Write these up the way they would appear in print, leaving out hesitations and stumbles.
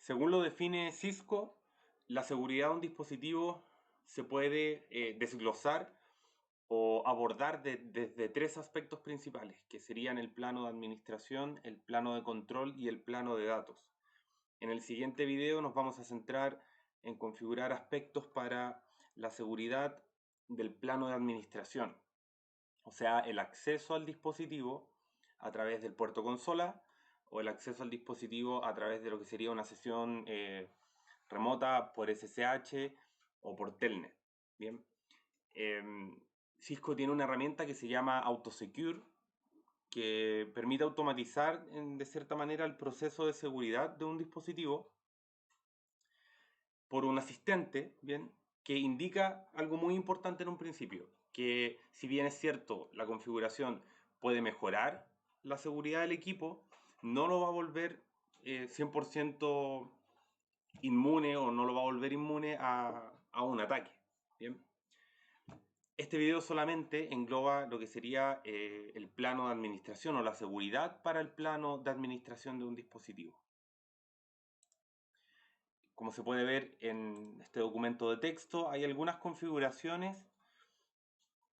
Según lo define Cisco, la seguridad de un dispositivo se puede desglosar o abordar desde tres aspectos principales, que serían el plano de administración, el plano de control y el plano de datos. En el siguiente video nos vamos a centrar en configurar aspectos para la seguridad del plano de administración, o sea, el acceso al dispositivo a través del puerto consola o el acceso al dispositivo a través de lo que sería una sesión remota por SSH o por Telnet. Bien. Cisco tiene una herramienta que se llama AutoSecure, que permite automatizar de cierta manera el proceso de seguridad de un dispositivo por un asistente, ¿bien? Que indica algo muy importante en un principio, que si bien es cierto, la configuración puede mejorar la seguridad del equipo, no lo va a volver 100% inmune o no lo va a volver inmune a un ataque, ¿bien? Este video solamente engloba lo que sería el plano de administración o la seguridad para el plano de administración de un dispositivo. Como se puede ver en este documento de texto, hay algunas configuraciones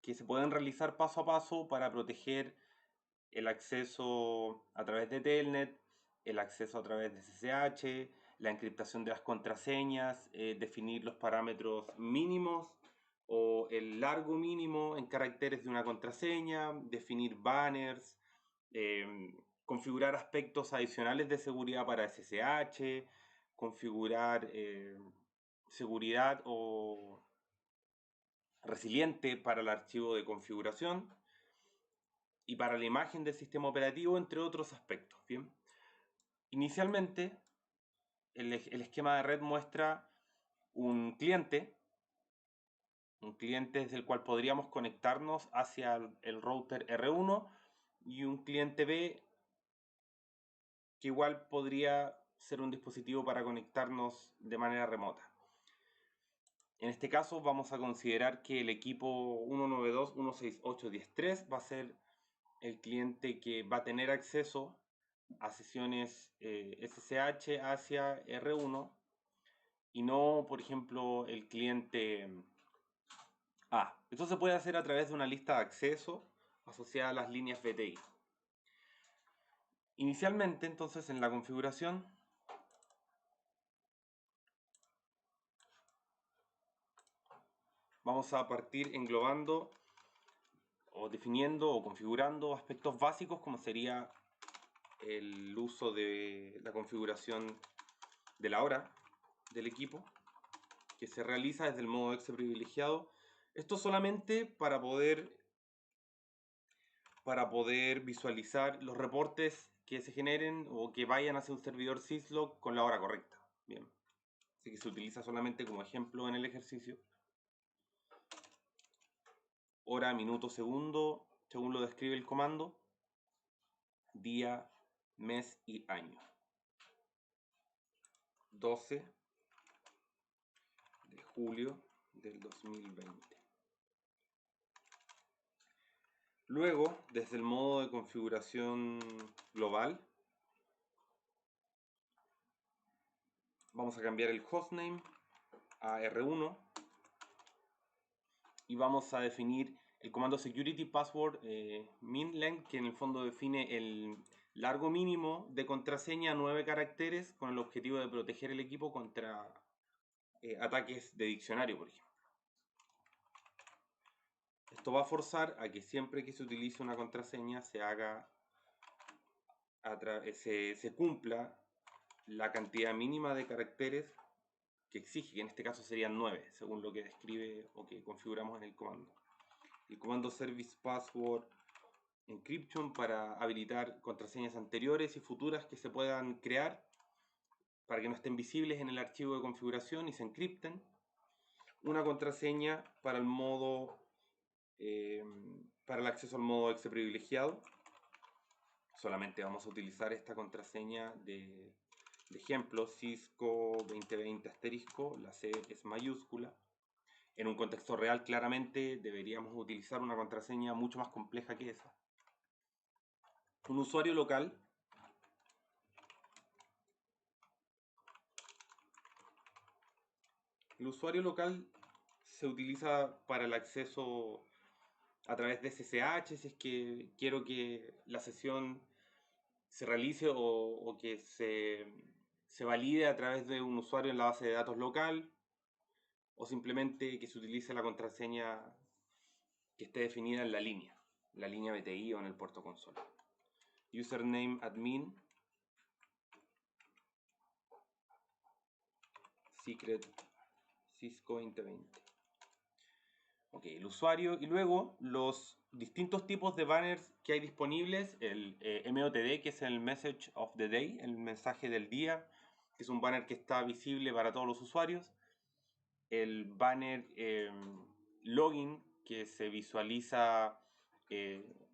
que se pueden realizar paso a paso para proteger el acceso a través de Telnet, el acceso a través de SSH, la encriptación de las contraseñas, definir los parámetros mínimos o el largo mínimo en caracteres de una contraseña, definir banners, configurar aspectos adicionales de seguridad para SSH, configurar seguridad o resiliente para el archivo de configuración y para la imagen del sistema operativo, entre otros aspectos. Bien. Inicialmente, el esquema de red muestra un cliente desde el cual podríamos conectarnos hacia el router R1 y un cliente B que igual podría ser un dispositivo para conectarnos de manera remota. En este caso vamos a considerar que el equipo 192.168.10.3 va a ser el cliente que va a tener acceso a sesiones SSH hacia R1 y no, por ejemplo, el cliente A. Esto se puede hacer a través de una lista de acceso asociada a las líneas VTI. Inicialmente, entonces, en la configuración vamos a partir englobando o definiendo o configurando aspectos básicos como sería el uso de la configuración de la hora del equipo, que se realiza desde el modo exe privilegiado. Esto solamente para poder visualizar los reportes que se generen o que vayan hacia un servidor syslog con la hora correcta. Bien. Así que se utiliza solamente como ejemplo en el ejercicio. Hora, minuto, segundo, según lo describe el comando. Día, mes y año. 12 de julio del 2020. Luego, desde el modo de configuración global, vamos a cambiar el hostname a R1 y vamos a definir el comando security password min length, que en el fondo define el largo mínimo de contraseña 9 caracteres con el objetivo de proteger el equipo contra ataques de diccionario, por ejemplo. Esto va a forzar a que siempre que se utilice una contraseña se cumpla la cantidad mínima de caracteres que exige, que en este caso serían 9, según lo que describe o que configuramos en el comando. El comando service password encryption para habilitar contraseñas anteriores y futuras que se puedan crear para que no estén visibles en el archivo de configuración y se encripten. Una contraseña para el modo para el acceso al modo exe privilegiado. Solamente vamos a utilizar esta contraseña de ejemplo, Cisco 2020 asterisco, la C es mayúscula. En un contexto real, claramente, deberíamos utilizar una contraseña mucho más compleja que esa. Un usuario local El usuario local se utiliza para el acceso a través de SSH, si es que quiero que la sesión se realice o que se valide a través de un usuario en la base de datos local, o simplemente que se utilice la contraseña que esté definida en la línea BTI o en el puerto consola. Username admin, secret Cisco 2020. Ok, el usuario y luego los distintos tipos de banners que hay disponibles, el MOTD, que es el Message of the Day, el mensaje del día, que es un banner que está visible para todos los usuarios, el banner login, que se visualiza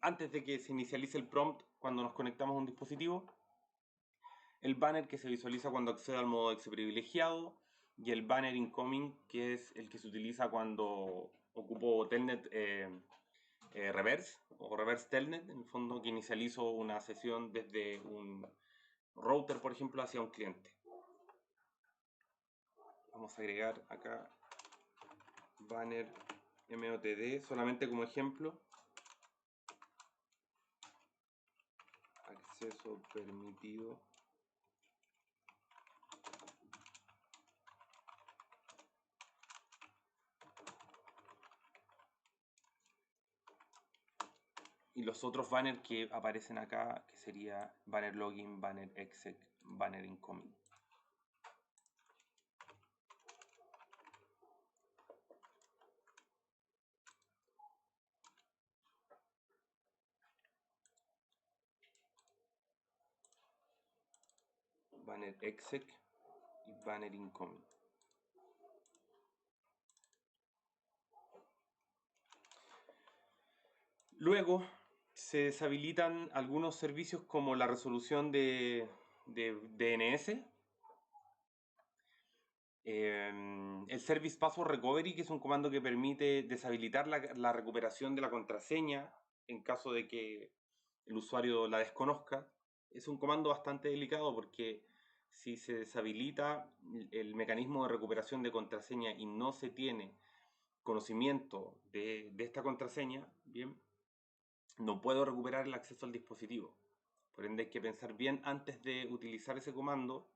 antes de que se inicialice el prompt cuando nos conectamos a un dispositivo, el banner que se visualiza cuando accede al modo exe privilegiado, y el banner incoming, que es el que se utiliza cuando ocupo telnet reverse o reverse telnet, en el fondo que inicializo una sesión desde un router, por ejemplo, hacia un cliente. Vamos a agregar acá banner MOTD solamente como ejemplo. Acceso permitido. Y los otros banners que aparecen acá, que sería banner login, banner exec, banner incoming. Banner exec y banner incoming. Luego se deshabilitan algunos servicios como la resolución de DNS, el Service Password Recovery, que es un comando que permite deshabilitar la recuperación de la contraseña en caso de que el usuario la desconozca. Es un comando bastante delicado porque si se deshabilita el mecanismo de recuperación de contraseña y no se tiene conocimiento de esta contraseña, bien, no puedo recuperar el acceso al dispositivo. Por ende hay que pensar bien antes de utilizar ese comando.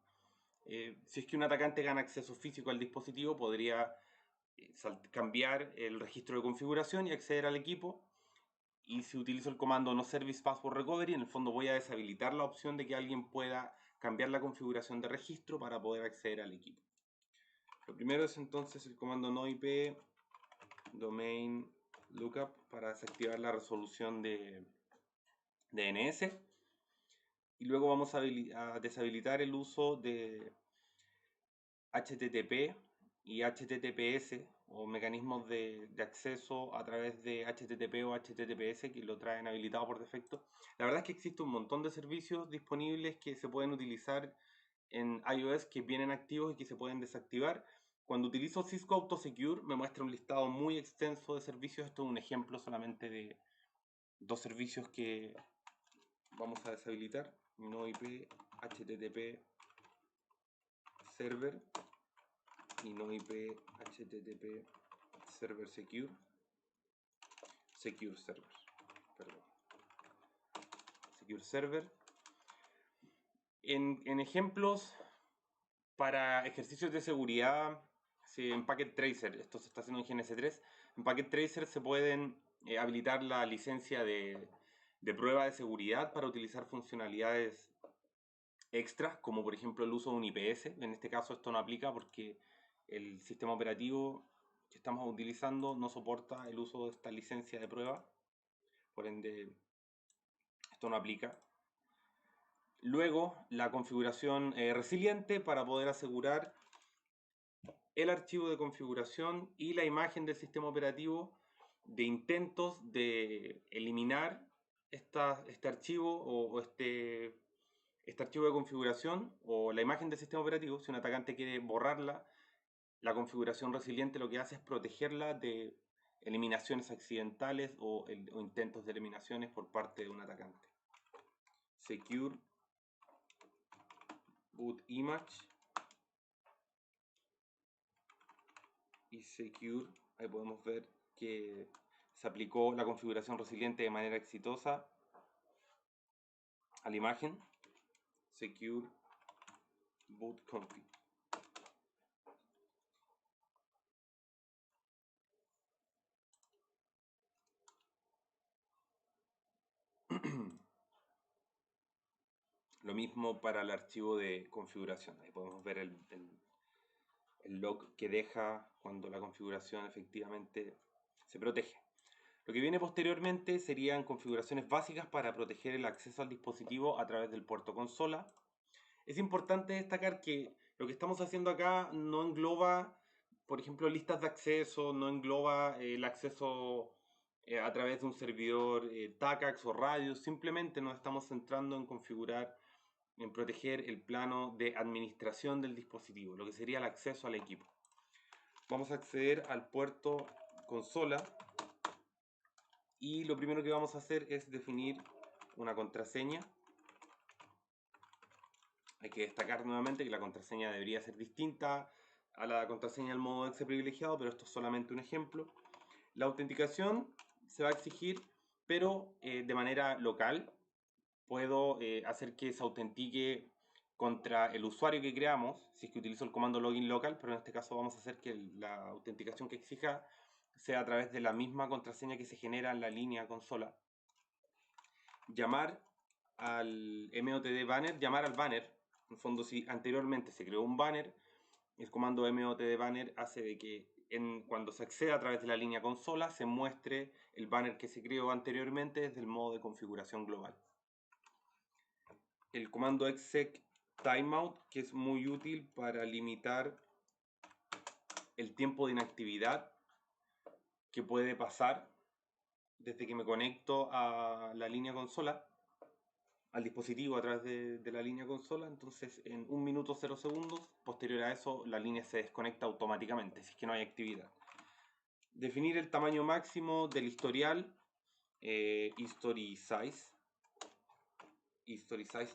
Si es que un atacante gana acceso físico al dispositivo, podría cambiar el registro de configuración y acceder al equipo. Y si utilizo el comando no service password recovery, en el fondo voy a deshabilitar la opción de que alguien pueda cambiar la configuración de registro para poder acceder al equipo. Lo primero es entonces el comando no IP domain lookup para desactivar la resolución de DNS. Y luego vamos a deshabilitar el uso de HTTP y HTTPS o mecanismos de acceso a través de HTTP o HTTPS que lo traen habilitado por defecto. La verdad es que existe un montón de servicios disponibles que se pueden utilizar en iOS que vienen activos y que se pueden desactivar. Cuando utilizo Cisco AutoSecure me muestra un listado muy extenso de servicios. Esto es un ejemplo solamente de dos servicios que vamos a deshabilitar. No IP HTTP server y no IP HTTP server secure server, perdón, secure server. En ejemplos para ejercicios de seguridad, en Packet Tracer, esto se está haciendo en GNS3, en Packet Tracer se pueden habilitar la licencia de prueba de seguridad para utilizar funcionalidades extras, como por ejemplo el uso de un IPS. En este caso esto no aplica porque el sistema operativo que estamos utilizando no soporta el uso de esta licencia de prueba, por ende esto no aplica. Luego la configuración resiliente para poder asegurar el archivo de configuración y la imagen del sistema operativo de intentos de eliminar este archivo o este archivo de configuración o la imagen del sistema operativo. Si un atacante quiere borrarla, la configuración resiliente lo que hace es protegerla de eliminaciones accidentales o intentos de eliminaciones por parte de un atacante. Secure boot image. y Secure. Ahí podemos ver que se aplicó la configuración resiliente de manera exitosa a la imagen. Secure boot config. Lo mismo para el archivo de configuración. Ahí podemos ver el log que deja cuando la configuración efectivamente se protege. Lo que viene posteriormente serían configuraciones básicas para proteger el acceso al dispositivo a través del puerto consola. Es importante destacar que lo que estamos haciendo acá no engloba, por ejemplo, listas de acceso, no engloba el acceso a través de un servidor TACAX o radio, simplemente nos estamos centrando en configurar, en proteger el plano de administración del dispositivo, lo que sería el acceso al equipo. Vamos a acceder al puerto consola y lo primero que vamos a hacer es definir una contraseña. Hay que destacar nuevamente que la contraseña debería ser distinta a la contraseña del modo exe privilegiado, pero esto es solamente un ejemplo. La autenticación se va a exigir, pero de manera local. Puedo hacer que se autentique contra el usuario que creamos, si es que utilizo el comando login local, pero en este caso vamos a hacer que la autenticación que exija sea a través de la misma contraseña que se genera en la línea consola. Llamar al MOTD banner, llamar al banner. En el fondo, si anteriormente se creó un banner, el comando MOTD banner hace de que cuando se acceda a través de la línea consola se muestre el banner que se creó anteriormente desde el modo de configuración global. El comando exec timeout, que es muy útil para limitar el tiempo de inactividad que puede pasar desde que me conecto a la línea consola, al dispositivo a través de la línea consola. Entonces en 1 minuto 0 segundos, posterior a eso la línea se desconecta automáticamente si es que no hay actividad. Definir el tamaño máximo del historial, history size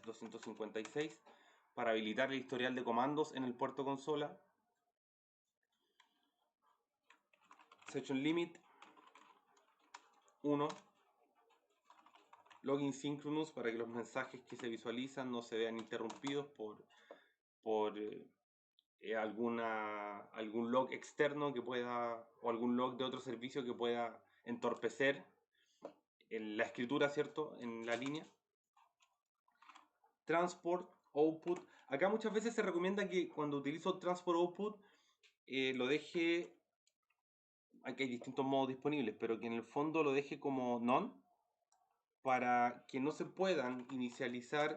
256, para habilitar el historial de comandos en el puerto consola. Session limit 1. Login synchronous, para que los mensajes que se visualizan no se vean interrumpidos por algún log externo que pueda, o algún log de otro servicio que pueda entorpecer la escritura, ¿cierto?, en la línea. Transport output. Acá muchas veces se recomienda que cuando utilizo transport output lo deje, aquí hay distintos modos disponibles, pero que en el fondo lo deje como none, para que no se puedan inicializar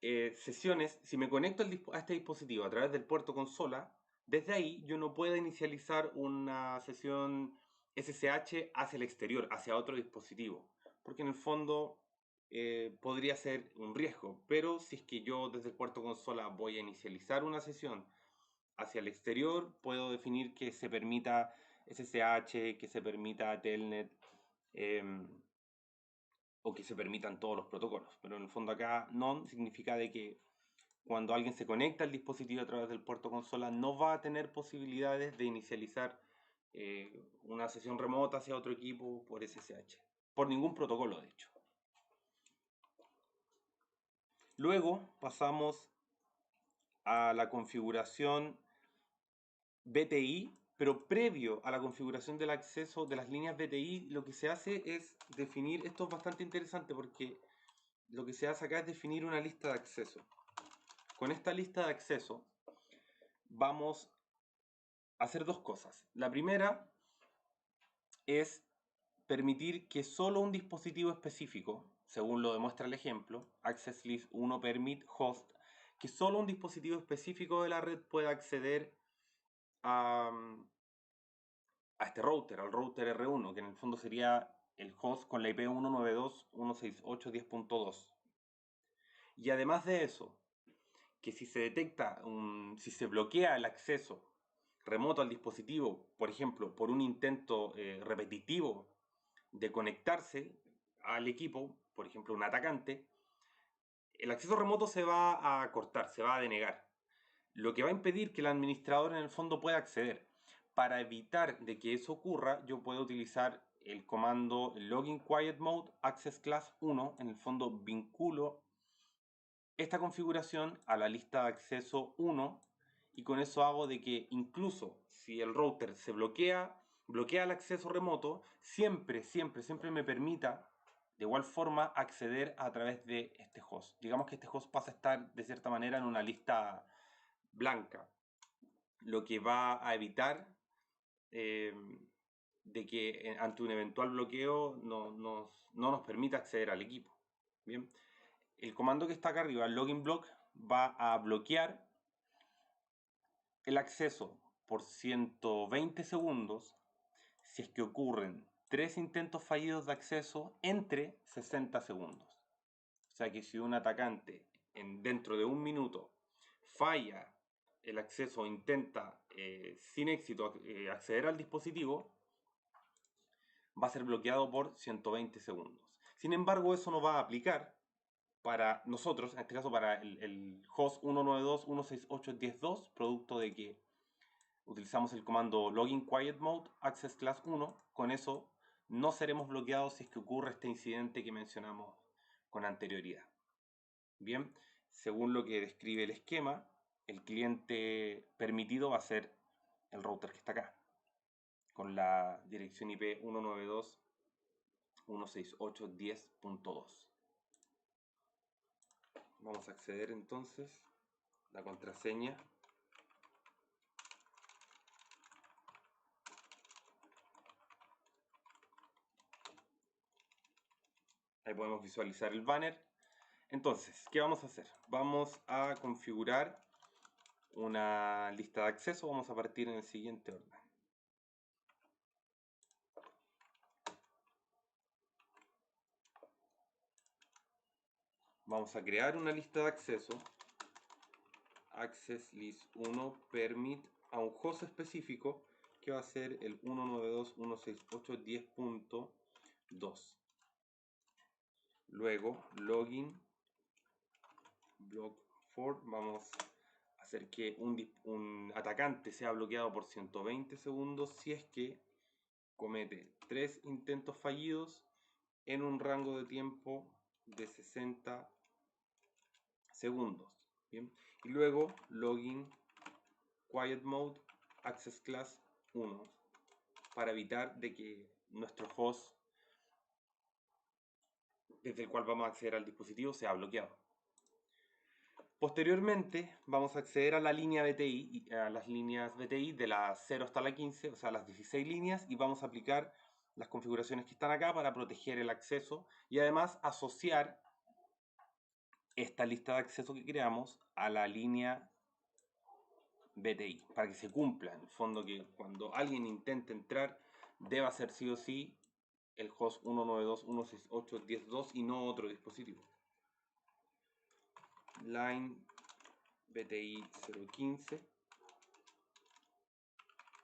sesiones. Si me conecto a este dispositivo a través del puerto consola, desde ahí yo no puedo inicializar una sesión SSH hacia el exterior, hacia otro dispositivo, porque en el fondo podría ser un riesgo. Pero si es que yo desde el puerto consola voy a inicializar una sesión hacia el exterior, puedo definir que se permita SSH, que se permita Telnet, o que se permitan todos los protocolos. Pero en el fondo acá none significa de que cuando alguien se conecta al dispositivo a través del puerto consola no va a tener posibilidades de inicializar una sesión remota hacia otro equipo por SSH, por ningún protocolo de hecho. Luego pasamos a la configuración BTI, pero previo a la configuración del acceso de las líneas BTI, lo que se hace es definir, esto es bastante interesante porque lo que se hace acá es definir una lista de acceso. Con esta lista de acceso vamos a hacer dos cosas. La primera es permitir que solo un dispositivo específico, según lo demuestra el ejemplo, access list 1 permit host, que solo un dispositivo específico de la red pueda acceder a este router, al router R1, que en el fondo sería el host con la IP 192.168.10.2. Y además de eso, que si se detecta, si se bloquea el acceso remoto al dispositivo, por ejemplo, por un intento repetitivo de conectarse al equipo, por ejemplo, un atacante, el acceso remoto se va a cortar, se va a denegar, lo que va a impedir que el administrador en el fondo pueda acceder. para evitar de que eso ocurra, yo puedo utilizar el comando login quiet mode access class 1. En el fondo vinculo esta configuración a la lista de acceso 1 y con eso hago de que incluso si el router se bloquea el acceso remoto, siempre me permita de igual forma acceder a través de este host. Digamos que este host pasa a estar de cierta manera en una lista blanca, lo que va a evitar de que ante un eventual bloqueo no nos permita acceder al equipo. Bien, el comando que está acá arriba, el login block, va a bloquear el acceso por 120 segundos si es que ocurren 3 intentos fallidos de acceso entre 60 segundos. O sea que si un atacante dentro de un minuto falla el acceso o intenta sin éxito acceder al dispositivo, va a ser bloqueado por 120 segundos. Sin embargo, eso no va a aplicar para nosotros, en este caso para el host 192.168.10.2, producto de que utilizamos el comando login quiet mode access class 1. Con eso no seremos bloqueados si es que ocurre este incidente que mencionamos con anterioridad. Bien, según lo que describe el esquema, el cliente permitido va a ser el router que está acá, con la dirección IP 192.168.10.2. Vamos a acceder entonces la contraseña. Ahí podemos visualizar el banner. Entonces, ¿qué vamos a hacer? Vamos a configurar una lista de acceso. Vamos a partir en el siguiente orden. Vamos a crear una lista de acceso. Access list 1 permit a un host específico que va a ser el 192.168.10.2. Luego, login block for. Vamos a hacer que un atacante sea bloqueado por 120 segundos si es que comete 3 intentos fallidos en un rango de tiempo de 60 segundos. ¿Bien? Y luego login quiet mode access class 1 para evitar de que nuestro host desde el cual vamos a acceder al dispositivo sea bloqueado. Posteriormente vamos a acceder a la línea BTI, a las líneas BTI de la 0 hasta la 15, o sea las 16 líneas, y vamos a aplicar las configuraciones que están acá para proteger el acceso y además asociar esta lista de acceso que creamos a la línea BTI para que se cumpla, en el fondo, que cuando alguien intente entrar deba ser sí o sí el host 192.168.10.2 y no otro dispositivo. Line BTI 015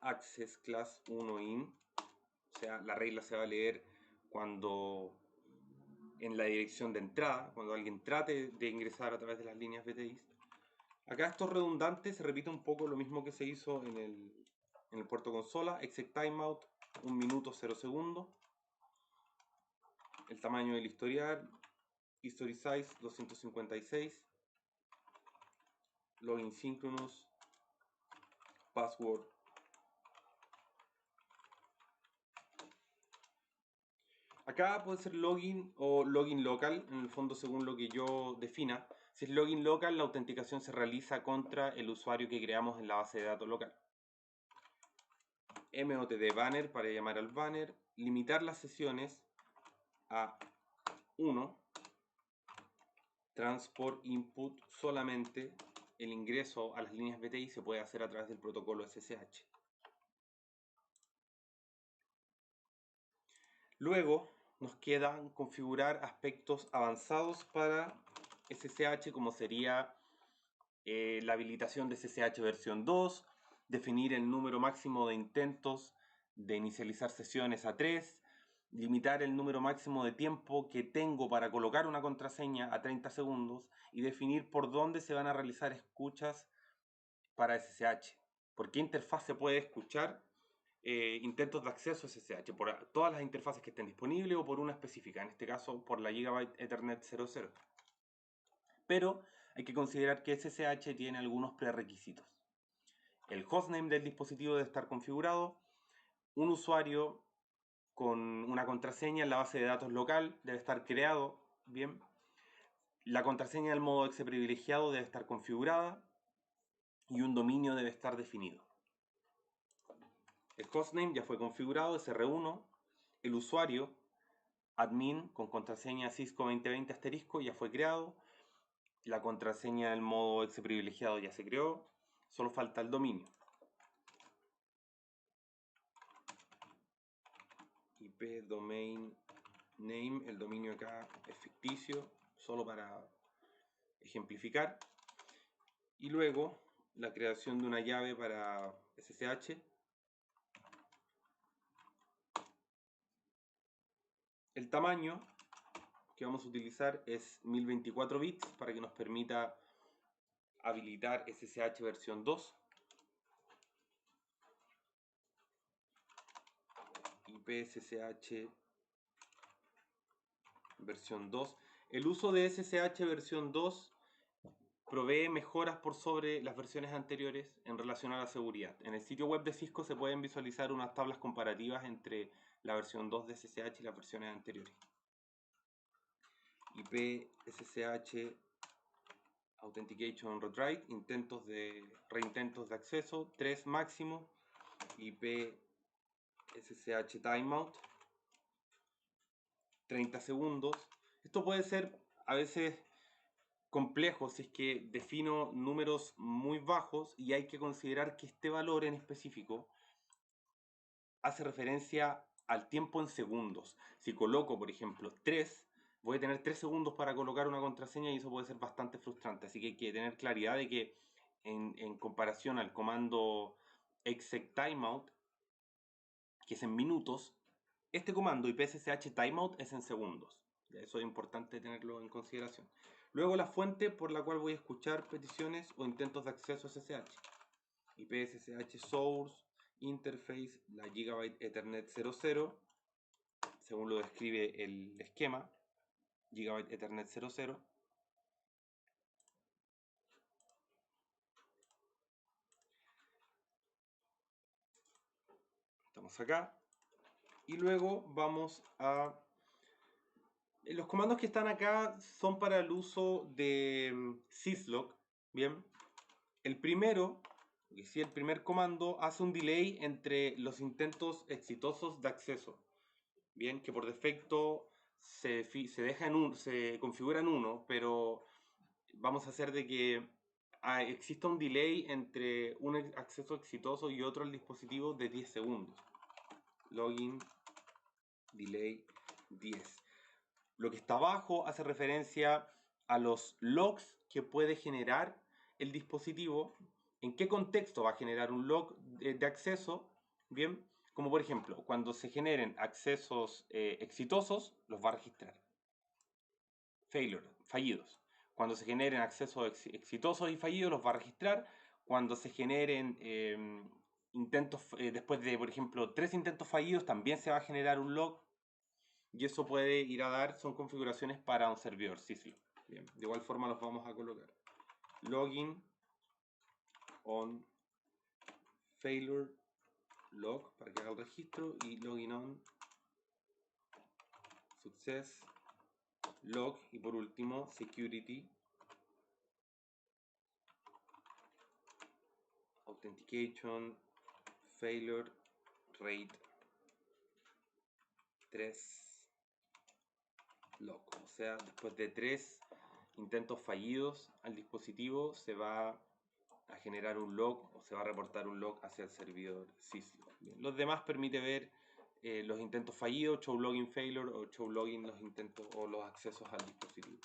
access class 1 in, o sea, la regla se va a leer cuando en la dirección de entrada, cuando alguien trate de ingresar a través de las líneas BTI. Acá esto es redundante, se repite un poco lo mismo que se hizo en el puerto consola. Exec timeout 1 minuto 0 segundos. El tamaño del historial, history size 256. Login synchronous, password. Acá puede ser login o login local, en el fondo según lo que yo defina. Si es login local, la autenticación se realiza contra el usuario que creamos en la base de datos local. MOTD banner para llamar al banner. Limitar las sesiones a 1. Transport input solamente. El ingreso a las líneas BTI se puede hacer a través del protocolo SSH. Luego nos quedan configurar aspectos avanzados para SSH, como sería la habilitación de SSH versión 2, definir el número máximo de intentos de inicializar sesiones a 3, limitar el número máximo de tiempo que tengo para colocar una contraseña a 30 segundos y definir por dónde se van a realizar escuchas para SSH. ¿Por qué interfaz se puede escuchar intentos de acceso SSH por todas las interfaces que estén disponibles o por una específica, en este caso por la Gigabyte Ethernet 00. Pero hay que considerar que SSH tiene algunos prerequisitos. El hostname del dispositivo debe estar configurado, un usuario con una contraseña en la base de datos local debe estar creado, bien. La contraseña del modo exe privilegiado debe estar configurada y un dominio debe estar definido. El hostname ya fue configurado, es R1. El usuario, admin con contraseña Cisco 2020 asterisco, ya fue creado. La contraseña del modo exe privilegiado ya se creó. Solo falta el dominio. IP domain name, el dominio acá es ficticio, solo para ejemplificar. Y luego la creación de una llave para SSH. El tamaño que vamos a utilizar es 1024 bits para que nos permita habilitar SSH versión 2. IP SSH versión 2. El uso de SSH versión 2 provee mejoras por sobre las versiones anteriores en relación a la seguridad. En el sitio web de Cisco se pueden visualizar unas tablas comparativas entre la versión 2 de SSH y las versiones anteriores. IP SSH Authentication Retrieve, reintentos de acceso, 3 máximo. IP SSH Timeout, 30 segundos. Esto puede ser a veces complejo si es que defino números muy bajos y hay que considerar que este valor en específico hace referencia al tiempo en segundos. Si coloco, por ejemplo, 3, voy a tener 3 segundos para colocar una contraseña y eso puede ser bastante frustrante. Así que hay que tener claridad de que en comparación al comando exec timeout, que es en minutos, este comando IPSSH timeout es en segundos. Eso es importante tenerlo en consideración. Luego la fuente por la cual voy a escuchar peticiones o intentos de acceso a SSH. IPSSH source interface, la Gigabyte Ethernet 00, según lo describe el esquema, Gigabyte Ethernet 00. Estamos acá. Y luego vamos a... Los comandos que están acá son para el uso de syslog. Bien. El primero, el primer comando hace un delay entre los intentos exitosos de acceso. Bien, que por defecto se configura en 1, pero vamos a hacer de que exista un delay entre un acceso exitoso y otro al dispositivo de 10 segundos. Login delay 10. Lo que está abajo hace referencia a los logs que puede generar el dispositivo. ¿En qué contexto va a generar un log de acceso? Bien, como por ejemplo, cuando se generen accesos exitosos, los va a registrar. Fallidos. Cuando se generen accesos exitosos y fallidos, los va a registrar. Cuando se generen intentos, después de, por ejemplo, 3 intentos fallidos, también se va a generar un log. Y eso puede ir a dar, son configuraciones para un servidor syslog. Bien, de igual forma los vamos a colocar. Login on failure log para que haga el registro y login on success log y por último security authentication failure rate 3 log. O sea, después de 3 intentos fallidos al dispositivo se va a generar un log o se va a reportar un log hacia el servidor syslog. Bien. Los demás permite ver los intentos fallidos, show login failure o show login los intentos o los accesos al dispositivo.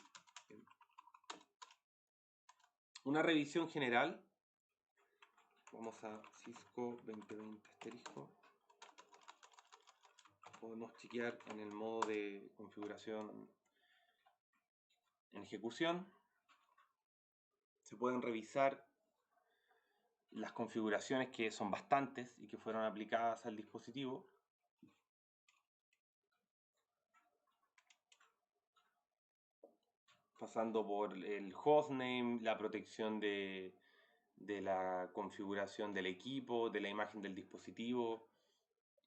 Bien. Una revisión general. Vamos a Cisco 2020 asterisco. Podemos chequear en el modo de configuración en ejecución. Se pueden revisar las configuraciones, que son bastantes y que fueron aplicadas al dispositivo. Pasando por el hostname, la protección de la configuración del equipo, de la imagen del dispositivo,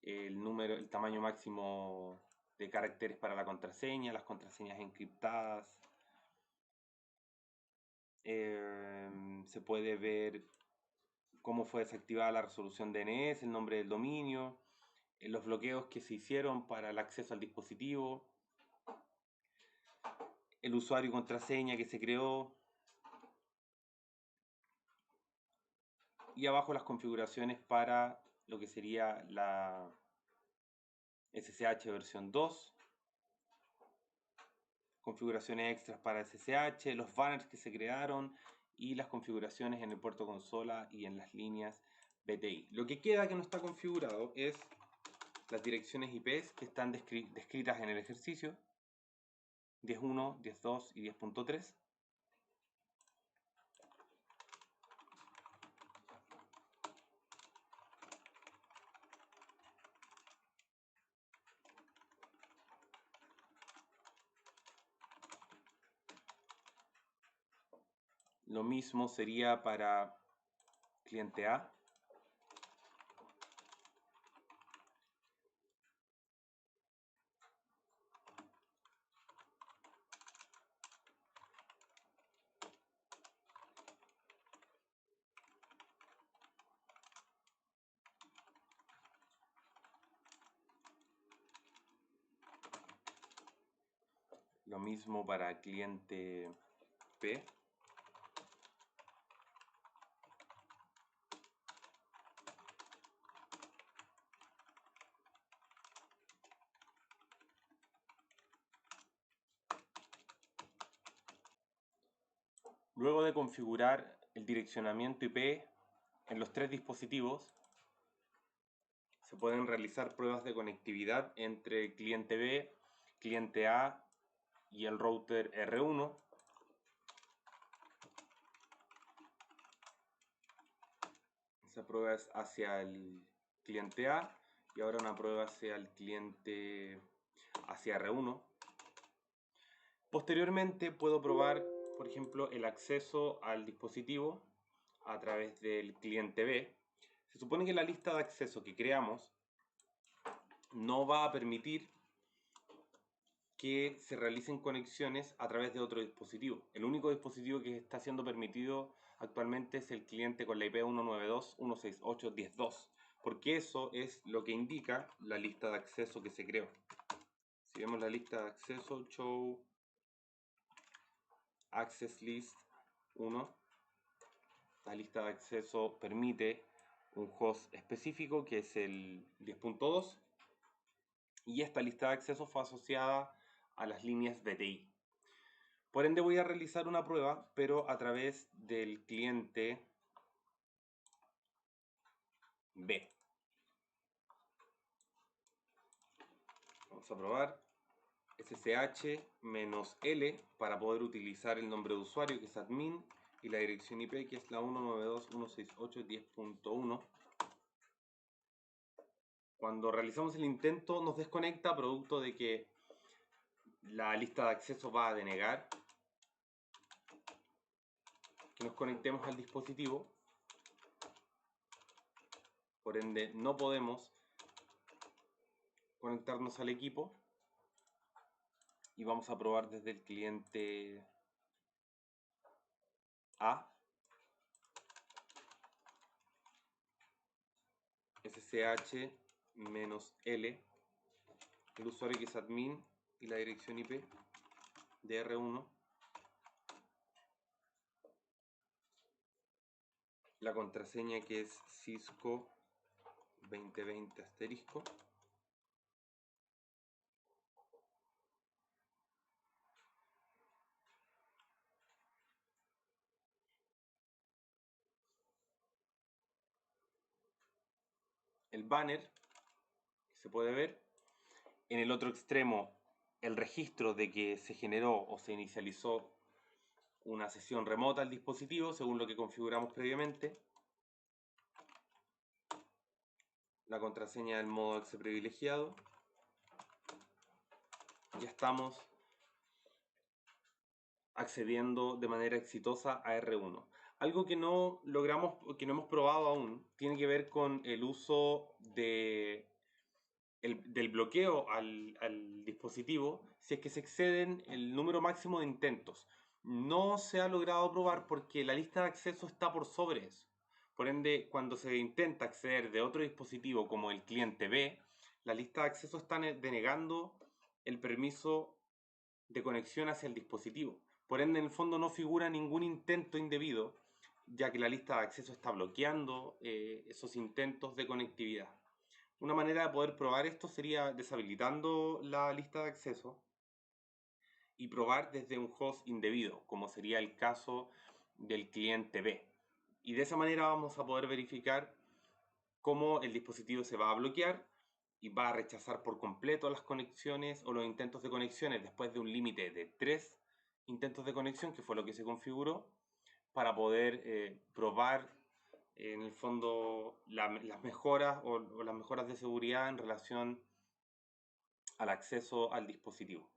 el tamaño máximo de caracteres para la contraseña, las contraseñas encriptadas. Se puede ver cómo fue desactivada la resolución DNS, el nombre del dominio, los bloqueos que se hicieron para el acceso al dispositivo, el usuario y contraseña que se creó, y abajo las configuraciones para lo que sería la SSH versión 2, configuraciones extras para SSH, los banners que se crearon y las configuraciones en el puerto consola y en las líneas BTI. Lo que queda que no está configurado es las direcciones IP que están descritas en el ejercicio 10.1, 10.2 y 10.3. Lo mismo sería para cliente A. Lo mismo para cliente P. Luego de configurar el direccionamiento IP en los tres dispositivos, se pueden realizar pruebas de conectividad entre el cliente B, cliente A y el router R1. Esa prueba es hacia el cliente A y ahora una prueba hacia el cliente hacia R1. Posteriormente puedo probar, por ejemplo, el acceso al dispositivo a través del cliente B. Se supone que la lista de acceso que creamos no va a permitir que se realicen conexiones a través de otro dispositivo. El único dispositivo que está siendo permitido actualmente es el cliente con la IP 192.168.10.2, porque eso es lo que indica la lista de acceso que se creó. Si vemos la lista de acceso, show access list 1, la lista de acceso permite un host específico que es el 10.2, y esta lista de acceso fue asociada a las líneas BTI. Por ende voy a realizar una prueba, pero a través del cliente B. Vamos a probar SSH-L para poder utilizar el nombre de usuario, que es admin, y la dirección IP, que es la 192.168.10.1. Cuando realizamos el intento nos desconecta producto de que la lista de acceso va a denegar que nos conectemos al dispositivo. Por ende no podemos conectarnos al equipo y vamos a probar desde el cliente A SSH-L, el usuario que es admin y la dirección IP de R1, la contraseña que es Cisco 2020 asterisco, el banner que se puede ver, en el otro extremo el registro de que se generó o se inicializó una sesión remota al dispositivo según lo que configuramos previamente, la contraseña del modo exe privilegiado. Ya estamos accediendo de manera exitosa a R1. Algo que no logramos, que no hemos probado aún, tiene que ver con el uso del bloqueo al dispositivo si es que se exceden el número máximo de intentos. No se ha logrado probar porque la lista de acceso está por sobre eso. Por ende, cuando se intenta acceder de otro dispositivo como el cliente B, la lista de acceso está denegando el permiso de conexión hacia el dispositivo. Por ende, en el fondo no figura ningún intento indebido, ya que la lista de acceso está bloqueando esos intentos de conectividad. Una manera de poder probar esto sería deshabilitando la lista de acceso y probar desde un host indebido, como sería el caso del cliente B. Y de esa manera vamos a poder verificar cómo el dispositivo se va a bloquear y va a rechazar por completo las conexiones o los intentos de conexiones después de un límite de 3 intentos de conexión, que fue lo que se configuró, para poder probar en el fondo las mejoras o las mejoras de seguridad en relación al acceso al dispositivo.